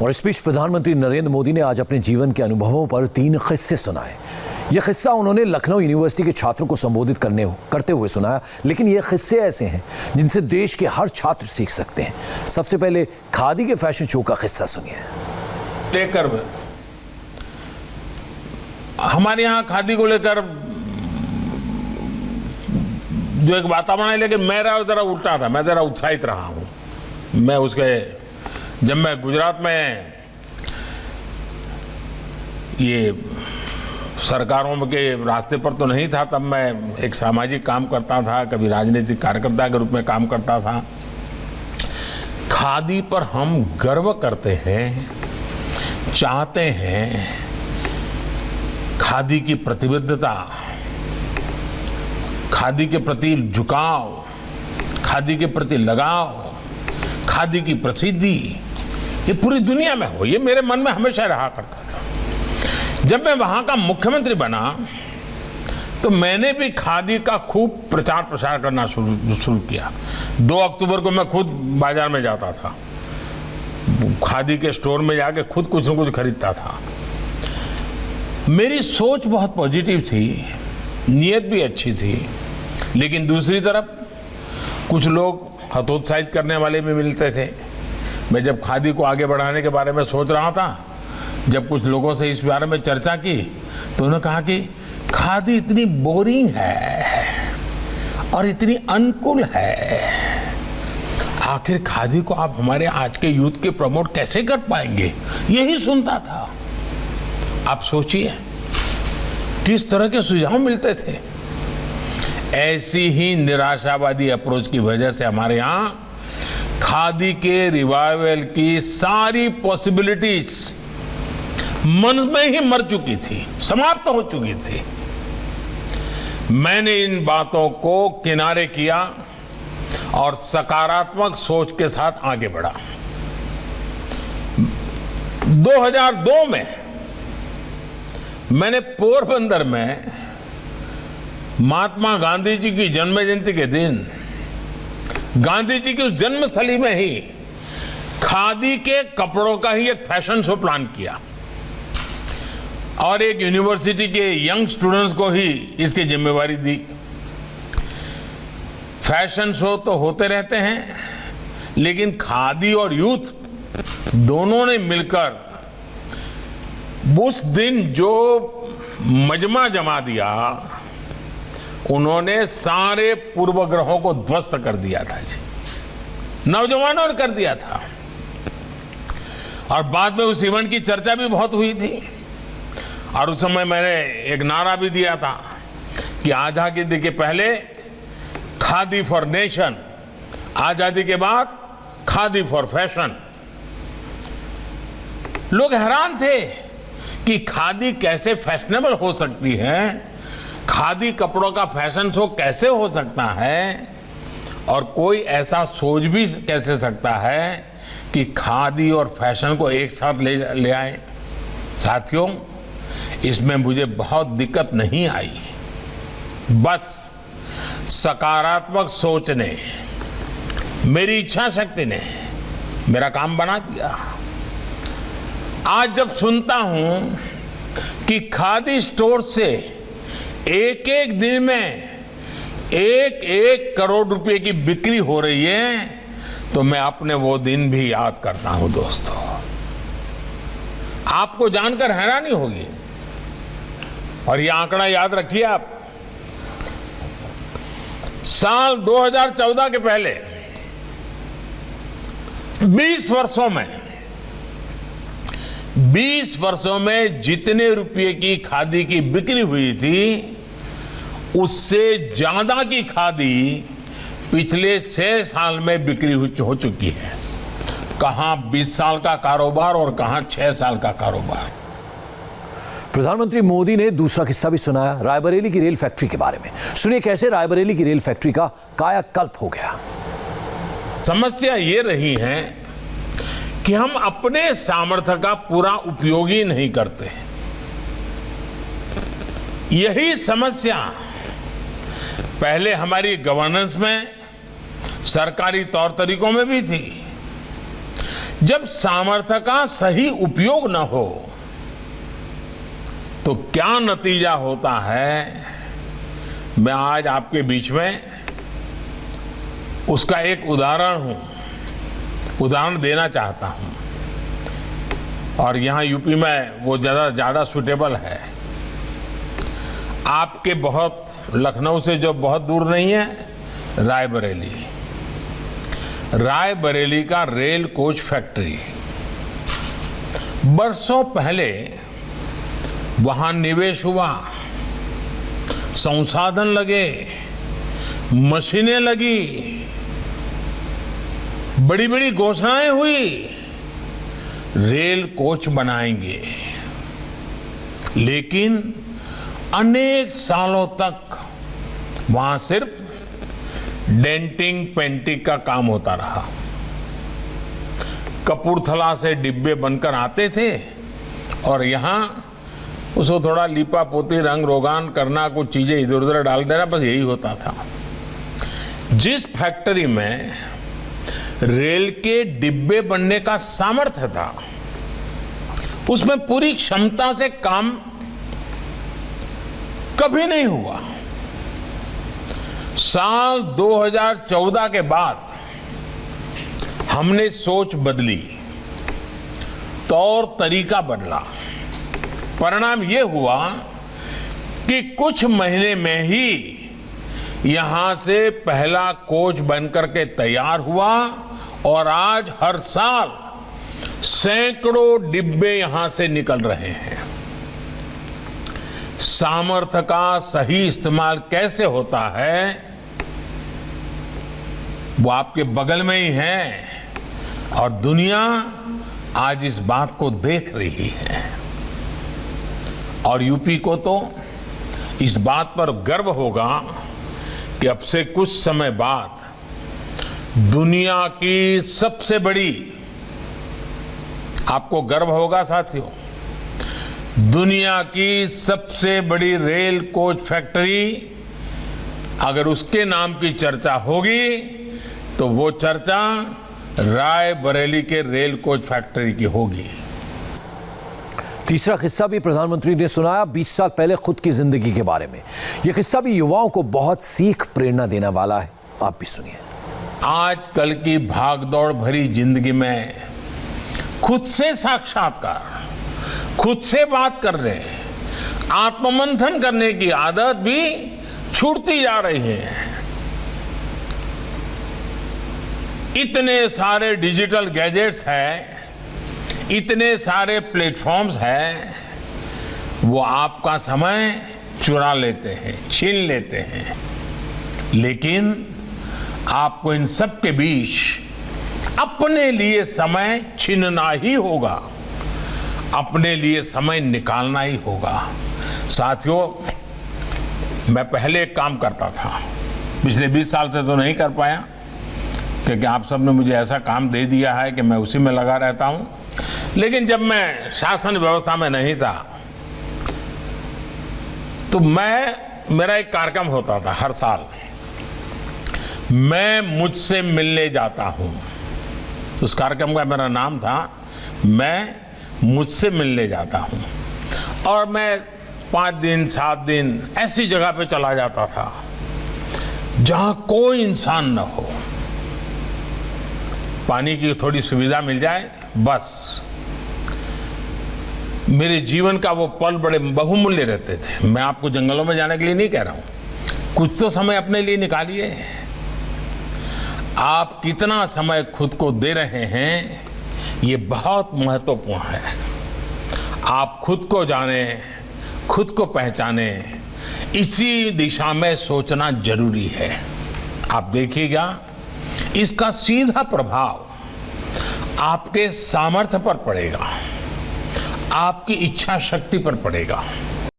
और इस बीच प्रधानमंत्री नरेंद्र मोदी ने आज अपने जीवन के अनुभवों पर 3 किस्से सुनाए। यह किस्सा उन्होंने लखनऊ यूनिवर्सिटी के छात्रों को संबोधित करते हुए सुनाया, लेकिन ये किस्से ऐसे हैं जिनसे देश के हर छात्र सीख सकते हैं। सबसे पहले खादी के फैशन शो का किस्सा सुनिए। लेकर हमारे यहाँ खादी को लेकर जो एक वातावरण है, लेकिन मेरा जरा उल्टा था। मैं जरा उत्साहित रहा हूँ। मैं जब मैं गुजरात में ये सरकारों के रास्ते पर तो नहीं था, तब मैं एक सामाजिक काम करता था, कभी राजनीतिक कार्यकर्ता के रूप में काम करता था। खादी पर हम गर्व करते हैं, चाहते हैं। खादी की प्रतिबद्धता, खादी के प्रति झुकाव, खादी के प्रति लगाव, खादी की प्रसिद्धि, ये पूरी दुनिया में हो, ये मेरे मन में हमेशा रहा करता था। जब मैं वहां का मुख्यमंत्री बना तो मैंने भी खादी का खूब प्रचार प्रसार करना शुरू किया। 2 अक्टूबर को मैं खुद बाजार में जाता था, खादी के स्टोर में जाके खुद कुछ न कुछ खरीदता था। मेरी सोच बहुत पॉजिटिव थी, नीयत भी अच्छी थी, लेकिन दूसरी तरफ कुछ लोग हतोत्साहित करने वाले भी मिलते थे। मैं जब खादी को आगे बढ़ाने के बारे में सोच रहा था, जब कुछ लोगों से इस बारे में चर्चा की तो उन्होंने कहा कि खादी इतनी बोरिंग है और इतनी अनकूल है, आखिर खादी को आप हमारे आज के यूथ के प्रमोट कैसे कर पाएंगे, यही सुनता था। आप सोचिए किस तरह के सुझाव मिलते थे। ऐसी ही निराशावादी अप्रोच की वजह से हमारे यहां खादी के रिवाइवल की सारी पॉसिबिलिटीज मन में ही मर चुकी थी, समाप्त हो चुकी थी। मैंने इन बातों को किनारे किया और सकारात्मक सोच के साथ आगे बढ़ा। 2002 में मैंने पोरबंदर में महात्मा गांधी जी की जन्म जयंती के दिन गांधी जी की उस जन्मस्थली में ही खादी के कपड़ों का ही एक फैशन शो प्लान किया और एक यूनिवर्सिटी के यंग स्टूडेंट्स को ही इसकी जिम्मेवारी दी। फैशन शो तो होते रहते हैं, लेकिन खादी और यूथ दोनों ने मिलकर उस दिन जो मजमा जमा दिया, उन्होंने सारे पूर्वग्रहों को ध्वस्त कर दिया था जी, नौजवानों ने कर दिया था। और बाद में उस इवेंट की चर्चा भी बहुत हुई थी और उस समय मैंने एक नारा भी दिया था कि आजादी के पहले खादी फॉर नेशन, आजादी के बाद खादी फॉर फैशन। लोग हैरान थे कि खादी कैसे फैशनेबल हो सकती है, खादी कपड़ों का फैशन शो कैसे हो सकता है, और कोई ऐसा सोच भी कैसे सकता है कि खादी और फैशन को एक साथ ले आए। साथियों, इसमें मुझे बहुत दिक्कत नहीं आई, बस सकारात्मक सोच ने, मेरी इच्छा शक्ति ने मेरा काम बना दिया। आज जब सुनता हूं कि खादी स्टोर से एक एक दिन में 1-1 करोड़ रुपए की बिक्री हो रही है, तो मैं अपने वो दिन भी याद करता हूं। दोस्तों, आपको जानकर हैरानी होगी और ये आंकड़ा याद रखिए आप। साल 2014 के पहले 20 वर्षों में जितने रुपए की खादी की बिक्री हुई थी, उससे ज्यादा की खादी पिछले 6 साल में बिक्री हो चुकी है। कहां 20 साल का कारोबार और कहां 6 साल का कारोबार। प्रधानमंत्री मोदी ने दूसरा किस्सा भी सुनाया, रायबरेली की रेल फैक्ट्री के बारे में। सुनिए कैसे रायबरेली की रेल फैक्ट्री का कायाकल्प हो गया। समस्या ये रही है कि हम अपने सामर्थ्य का पूरा उपयोग ही नहीं करते। यही समस्या पहले हमारी गवर्नेंस में, सरकारी तौर तरीकों में भी थी। जब सामर्थ्य का सही उपयोग न हो तो क्या नतीजा होता है, मैं आज आपके बीच में उसका एक उदाहरण देना चाहता हूं। और यहां यूपी में वो ज्यादा सूटेबल है। आपके बहुत लखनऊ से जो बहुत दूर नहीं है, रायबरेली का रेल कोच फैक्ट्री, बरसों पहले वहां निवेश हुआ, संसाधन लगे, मशीनें लगी, बड़ी बड़ी घोषणाएं हुई, रेल कोच बनाएंगे। लेकिन अनेक सालों तक वहां सिर्फ डेंटिंग पेंटिंग का काम होता रहा। कपूरथला से डिब्बे बनकर आते थे और यहां उसको थोड़ा लीपा पोती रंग रोगान करना, कुछ चीजें इधर उधर डाल देना, बस यही होता था। जिस फैक्ट्री में रेल के डिब्बे बनने का सामर्थ्य था, उसमें पूरी क्षमता से काम कभी नहीं हुआ। साल 2014 के बाद हमने सोच बदली, तौर तरीका बदला। परिणाम यह हुआ कि कुछ महीने में ही यहां से पहला कोच बनकर के तैयार हुआ और आज हर साल सैकड़ों डिब्बे यहां से निकल रहे हैं। सामर्थ्य का सही इस्तेमाल कैसे होता है, वो आपके बगल में ही है और दुनिया आज इस बात को देख रही है। और यूपी को तो इस बात पर गर्व होगा कि अब से कुछ समय बाद दुनिया की सबसे बड़ी, आपको गर्व होगा साथियों, दुनिया की सबसे बड़ी रेल कोच फैक्ट्री, अगर उसके नाम की चर्चा होगी तो वो चर्चा रायबरेली के रेल कोच फैक्ट्री की होगी। तीसरा किस्सा भी प्रधानमंत्री ने सुनाया 20 साल पहले खुद की जिंदगी के बारे में। यह किस्सा भी युवाओं को बहुत सीख प्रेरणा देने वाला है, आप भी सुनिए। आजकल की भागदौड़ भरी जिंदगी में खुद से साक्षात्कार, खुद से बात करने, आत्ममंथन करने की आदत भी छूटती जा रही है। इतने सारे डिजिटल गैजेट्स हैं, इतने सारे प्लेटफॉर्म्स हैं, वो आपका समय चुरा लेते हैं, छीन लेते हैं। लेकिन आपको इन सब के बीच अपने लिए समय छीनना ही होगा, अपने लिए समय निकालना ही होगा। साथियों, मैं पहले एक काम करता था, पिछले 20 साल से तो नहीं कर पाया क्योंकि आप सबने मुझे ऐसा काम दे दिया है कि मैं उसी में लगा रहता हूं। लेकिन जब मैं शासन व्यवस्था में नहीं था तो मेरा एक कार्यक्रम होता था हर साल, मैं मुझसे मिलने जाता हूं। उस कार्यक्रम का मेरा नाम था मैं मुझसे मिलने जाता हूं। और मैं 5 दिन 7 दिन ऐसी जगह पे चला जाता था जहां कोई इंसान न हो, पानी की थोड़ी सुविधा मिल जाए, बस। मेरे जीवन का वो पल बड़े बहुमूल्य रहते थे। मैं आपको जंगलों में जाने के लिए नहीं कह रहा हूं, कुछ तो समय अपने लिए निकालिए। आप कितना समय खुद को दे रहे हैं, ये बहुत महत्वपूर्ण है। आप खुद को जाने, खुद को पहचाने, इसी दिशा में सोचना जरूरी है। आप देखिएगा, इसका सीधा प्रभाव आपके सामर्थ्य पर पड़ेगा, आपकी इच्छा शक्ति पर पड़ेगा।